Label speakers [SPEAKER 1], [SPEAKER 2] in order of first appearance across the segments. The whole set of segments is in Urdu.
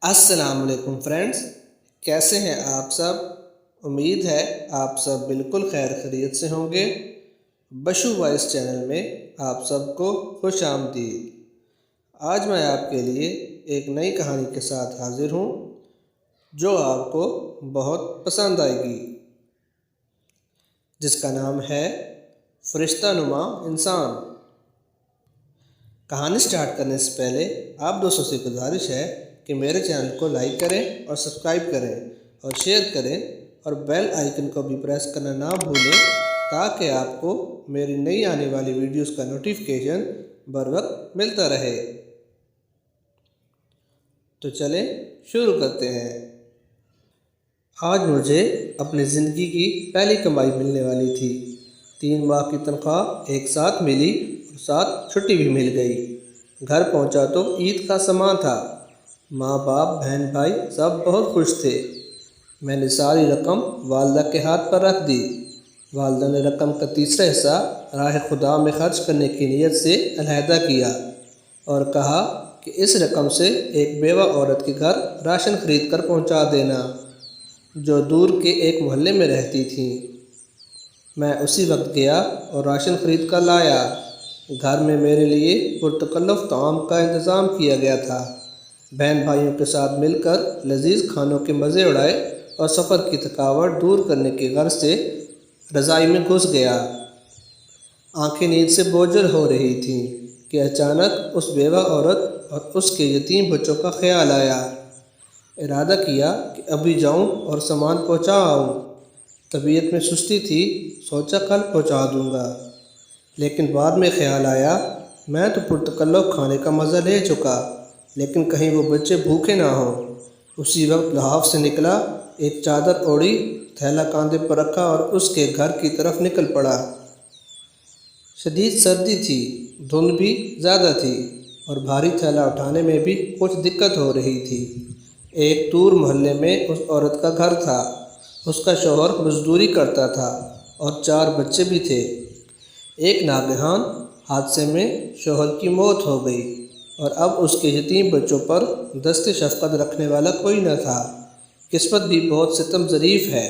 [SPEAKER 1] السلام علیکم فرینڈز، کیسے ہیں آپ سب؟ امید ہے آپ سب بالکل خیر خیریت سے ہوں گے۔ بشو وائس چینل میں آپ سب کو خوش آمدید۔ آج میں آپ کے لیے ایک نئی کہانی کے ساتھ حاضر ہوں جو آپ کو بہت پسند آئے گی، جس کا نام ہے فرشتہ نما انسان۔ کہانی سٹارٹ کرنے سے پہلے آپ دوستوں سے گزارش ہے کہ میرے چینل کو لائک کریں اور سبسکرائب کریں اور شیئر کریں اور بیل آئیکن کو بھی پریس کرنا نہ بھولیں تاکہ آپ کو میری نئی آنے والی ویڈیوز کا نوٹیفیکیشن بر وقت ملتا رہے۔ تو چلیں شروع کرتے ہیں۔ آج مجھے اپنی زندگی کی پہلی کمائی ملنے والی تھی۔ 3 ماہ کی تنخواہ ایک ساتھ ملی اور ساتھ چھٹی بھی مل گئی۔ گھر پہنچا تو عید کا سامان تھا۔ ماں باپ بہن بھائی سب بہت خوش تھے۔ میں نے ساری رقم والدہ کے ہاتھ پر رکھ دی۔ والدہ نے رقم کا تیسرا حصہ راہ خدا میں خرچ کرنے کی نیت سے علیحدہ کیا اور کہا کہ اس رقم سے ایک بیوہ عورت کے گھر راشن خرید کر پہنچا دینا جو دور کے ایک محلے میں رہتی تھیں۔ میں اسی وقت گیا اور راشن خرید کر لایا۔ گھر میں میرے لیے پرتکلف طعام کا انتظام کیا گیا تھا۔ بہن بھائیوں کے ساتھ مل کر لذیذ کھانوں کے مزے اڑائے اور سفر کی تھکاوٹ دور کرنے کی غرض سے رضائی میں گھس گیا۔ آنکھیں نیند سے بوجھل ہو رہی تھیں کہ اچانک اس بیوہ عورت اور اس کے یتیم بچوں کا خیال آیا۔ ارادہ کیا کہ ابھی جاؤں اور سامان پہنچا آؤں۔ طبیعت میں سستی تھی، سوچا کل پہنچا دوں گا، لیکن بعد میں خیال آیا میں تو پرتکلف کھانے کا مزہ لے چکا، لیکن کہیں وہ بچے بھوکے نہ ہوں۔ اسی وقت لحاف سے نکلا، ایک چادر اوڑھی، تھیلا کاندھے پر رکھا اور اس کے گھر کی طرف نکل پڑا۔ شدید سردی تھی، دھند بھی زیادہ تھی اور بھاری تھیلا اٹھانے میں بھی کچھ دقت ہو رہی تھی۔ ایک دور محلے میں اس عورت کا گھر تھا۔ اس کا شوہر مزدوری کرتا تھا اور 4 بچے بھی تھے۔ ایک ناگہان حادثے میں شوہر کی موت ہو گئی اور اب اس کے یتیم بچوں پر دست شفقت رکھنے والا کوئی نہ تھا۔ قسمت بھی بہت ستم ظریف ہے،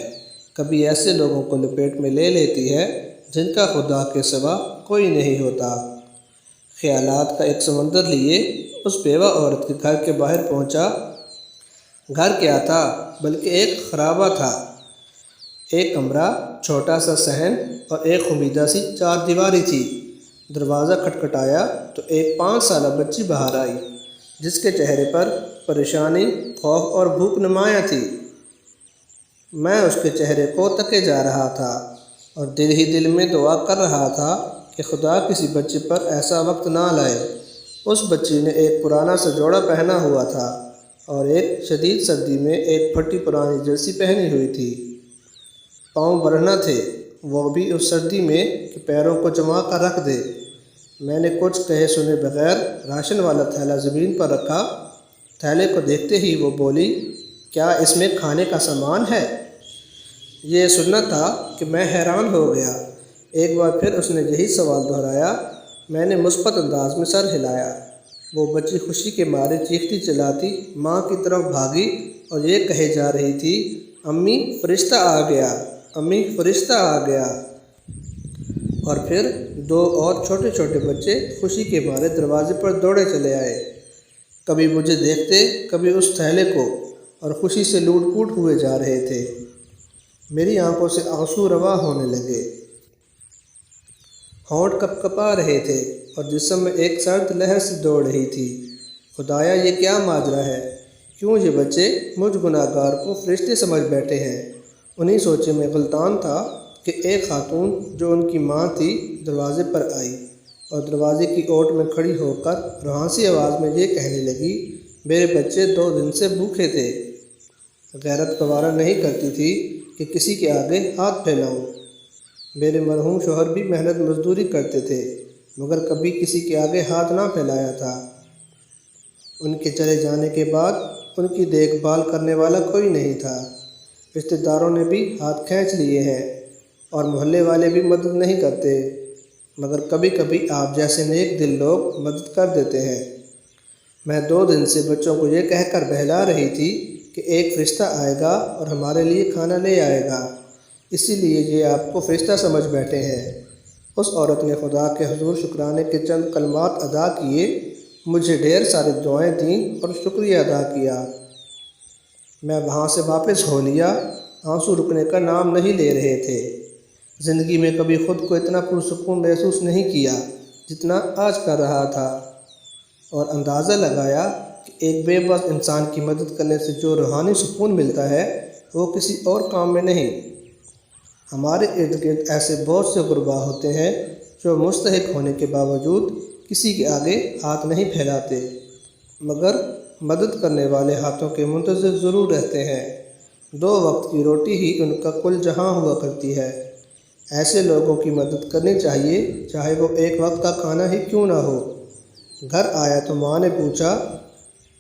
[SPEAKER 1] کبھی ایسے لوگوں کو لپیٹ میں لے لیتی ہے جن کا خدا کے سوا کوئی نہیں ہوتا۔ خیالات کا ایک سمندر لیے اس بیوہ عورت کے گھر کے باہر پہنچا۔ گھر کیا تھا بلکہ ایک خرابہ تھا۔ ایک کمرہ، چھوٹا سا صحن اور ایک خمیدہ سی 4 دیواری تھی۔ دروازہ کھٹکھٹایا تو ایک 5 سالہ بچی باہر آئی جس کے چہرے پر پریشانی، خوف اور بھوک نمایاں تھی۔ میں اس کے چہرے کو تکے جا رہا تھا اور دل ہی دل میں دعا کر رہا تھا کہ خدا کسی بچے پر ایسا وقت نہ لائے۔ اس بچی نے ایک پرانا سا جوڑا پہنا ہوا تھا اور ایک شدید سردی میں ایک پھٹی پرانی جرسی پہنی ہوئی تھی۔ پاؤں برہنہ تھے، وہ بھی اس سردی میں کہ پیروں کو جما کر رکھ دے۔ میں نے کچھ کہے سنے بغیر راشن والا تھیلا زمین پر رکھا۔ تھیلے کو دیکھتے ہی وہ بولی، کیا اس میں کھانے کا سامان ہے؟ یہ سننا تھا کہ میں حیران ہو گیا۔ ایک بار پھر اس نے یہی سوال دہرایا۔ میں نے مثبت انداز میں سر ہلایا۔ وہ بچی خوشی کے مارے چیختی چلاتی ماں کی طرف بھاگی اور یہ کہے جا رہی تھی، امی فرشتہ آ گیا، امی فرشتہ آ گیا۔ اور پھر 2 اور چھوٹے چھوٹے بچے خوشی کے مارے دروازے پر دوڑے چلے آئے، کبھی مجھے دیکھتے کبھی اس تھیلے کو، اور خوشی سے لوٹ پوٹ ہوئے جا رہے تھے۔ میری آنکھوں سے آنسو رواں ہونے لگے، ہونٹ کپ کپا رہے تھے اور جسم میں ایک سرد لہر سی دوڑ رہی تھی۔ خدایا یہ کیا ماجرا ہے؟ کیوں یہ بچے مجھ گناہ گار کو فرشتے سمجھ بیٹھے ہیں؟ انہی سوچے میں غلطان تھا کہ ایک خاتون جو ان کی ماں تھی دروازے پر آئی اور دروازے کی اوٹ میں کھڑی ہو کر روحانسی آواز میں یہ کہنے لگی، میرے بچے 2 دن سے بھوکے تھے۔ غیرت گوارا نہیں کرتی تھی کہ کسی کے آگے ہاتھ پھیلاؤں۔ میرے مرحوم شوہر بھی محنت مزدوری کرتے تھے مگر کبھی کسی کے آگے ہاتھ نہ پھیلایا تھا۔ ان کے چلے جانے کے بعد ان کی دیکھ بھال کرنے والا کوئی نہیں تھا۔ رشتہ داروں نے بھی ہاتھ کھینچ لیے ہیں اور محلے والے بھی مدد نہیں کرتے، مگر کبھی کبھی آپ جیسے نیک دل لوگ مدد کر دیتے ہیں۔ میں 2 دن سے بچوں کو یہ کہہ کر بہلا رہی تھی کہ ایک فرشتہ آئے گا اور ہمارے لیے کھانا لے آئے گا، اسی لیے یہ آپ کو فرشتہ سمجھ بیٹھے ہیں۔ اس عورت نے خدا کے حضور شکرانے کے چند کلمات ادا کیے، مجھے ڈھیر ساری دعائیں دیں اور شکریہ ادا کیا۔ میں وہاں سے واپس ہو لیا، آنسو رکنے کا نام نہیں لے رہے تھے۔ زندگی میں کبھی خود کو اتنا پرسکون محسوس نہیں کیا جتنا آج کر رہا تھا، اور اندازہ لگایا کہ ایک بے بس انسان کی مدد کرنے سے جو روحانی سکون ملتا ہے وہ کسی اور کام میں نہیں۔ ہمارے ارد گرد ایسے بہت سے غربا ہوتے ہیں جو مستحق ہونے کے باوجود کسی کے آگے ہاتھ نہیں پھیلاتے، مگر مدد کرنے والے ہاتھوں کے منتظر ضرور رہتے ہیں۔ 2 وقت کی روٹی ہی ان کا کل جہاں ہوا کرتی ہے۔ ایسے لوگوں کی مدد کرنی چاہیے، چاہے وہ ایک وقت کا کھانا ہی کیوں نہ ہو۔ گھر آیا تو ماں نے پوچھا،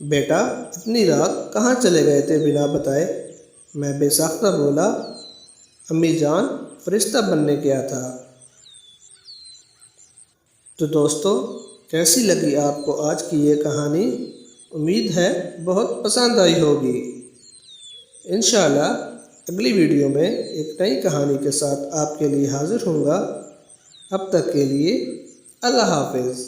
[SPEAKER 1] بیٹا اتنی رات کہاں چلے گئے تھے بنا بتائے؟ میں بے ساختہ بولا، امی جان فرشتہ بننے گیا تھا۔ تو دوستو، کیسی لگی آپ کو آج کی یہ کہانی؟ امید ہے بہت پسند آئی ہوگی۔ انشاءاللہ اگلی ویڈیو میں ایک نئی کہانی کے ساتھ آپ کے لیے حاضر ہوں گا۔ اب تک کے لیے اللہ حافظ۔